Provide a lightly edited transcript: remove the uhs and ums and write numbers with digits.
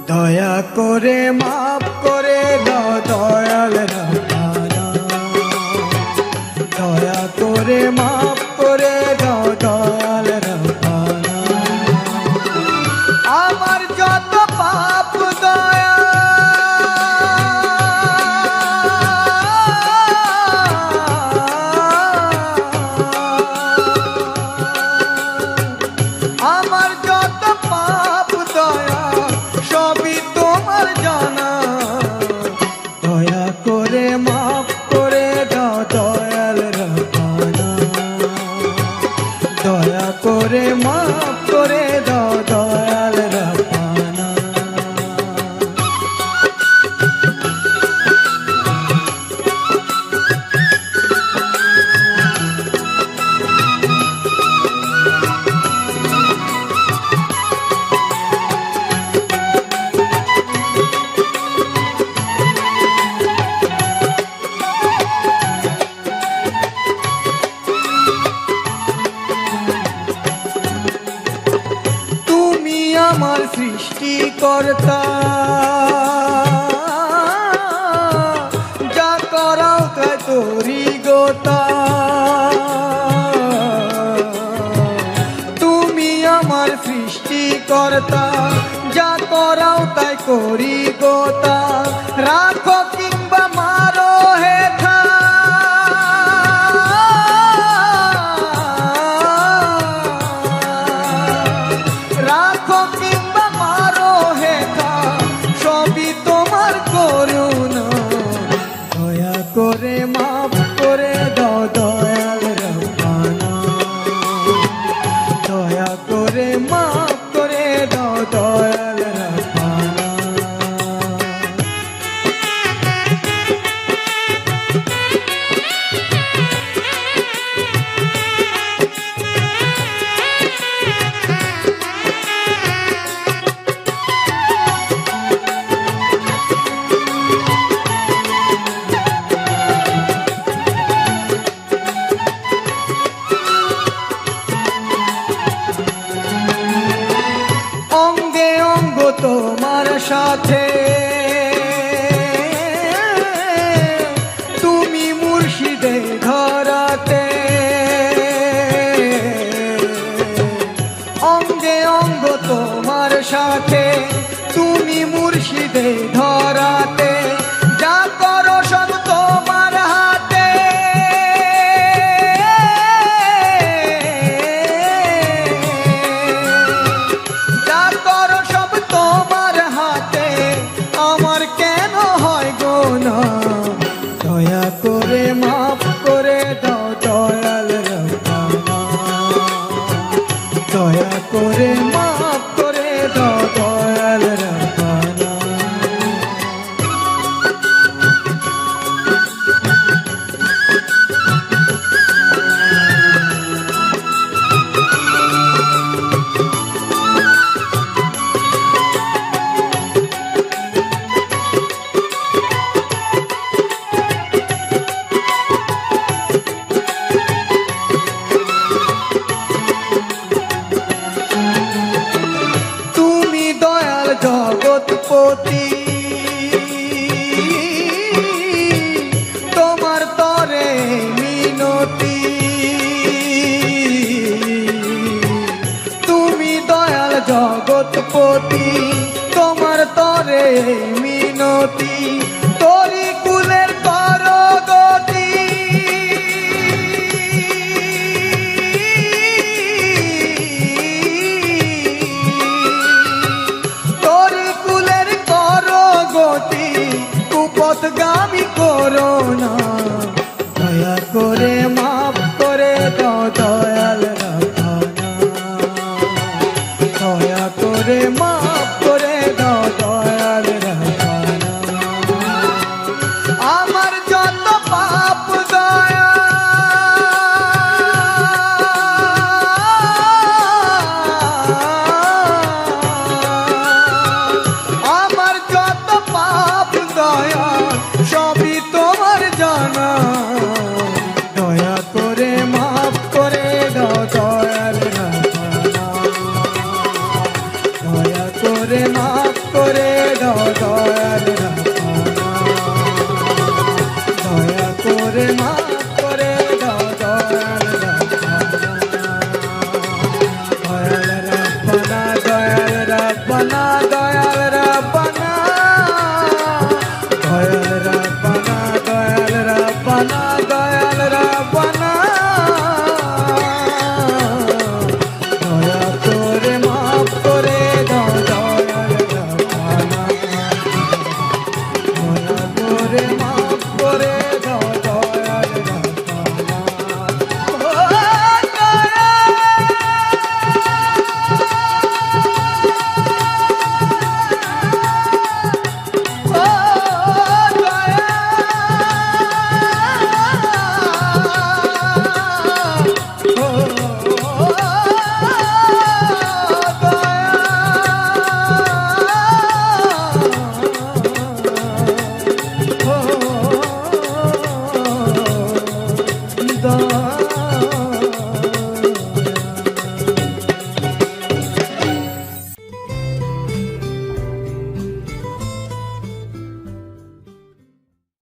দয়া করে মাফ করে দাও দয়াল রব্বানা, দয়া করে মাফ করে দাও দয়াল রব্বানা। আমার যত পাপ দয়া আমার যত পাপ দয়া সবই তোমার জানা, দয়া করে মাফ করে দাও দয়াল রব্বানা, দয়া করে মাফ করে দাও দয়াল রব্বানা। আমার সৃষ্টিকর্তা, যা করাও তাই তোরি গোতা। তুমি আমার সৃষ্টিকর্তা, যা করাও তাই করি গোতা। রাখো কিংবা মারো হেথা, রাখো কিংবা মারো হেথা, সবই তোমার করুণা। দয়া করে মাফ করে দাও দয়াল রব্বানা, দয়া করে মাফ করে দাও দয়াল রব্বানা। অঙ্গে অঙ্গ তোমার সাথে, তুমি মুর্শিদে ধরাতে। অঙ্গে অঙ্গ তোমার সাথে, তুমি মুর্শিদে ধরাতে। যা করো সব তোমার হাতে, যা করো সব তোমার হাতে। আমার কেন হয় গোনা, দয়া করে মাফ করে দাও দয়াল রব্বানা, দয়া করে মাফ করে দাও দয়াল রব্বানা। তুমি দয়াল জগৎপতি, তোমার তরে মিনতি। তুমি দয়াল জগৎপতি, তোমার তরে মিনতি। তোরি কুলের করো গতি, তোরি কুলের করো গতি। কুপথগামী করো না, দয়া করে মাফ করে দাও দয়াল রব্বানা, দয়া করে মাফ করে দাও দয়াল রব্বানা। আমার যত পাপ দয়া, আমার যত পাপ দয়া সবই তোমার জানা। দয়া করে মাফ করে দাও দয়াল রব্বানা, দয়া করে মাফ করে দয়াল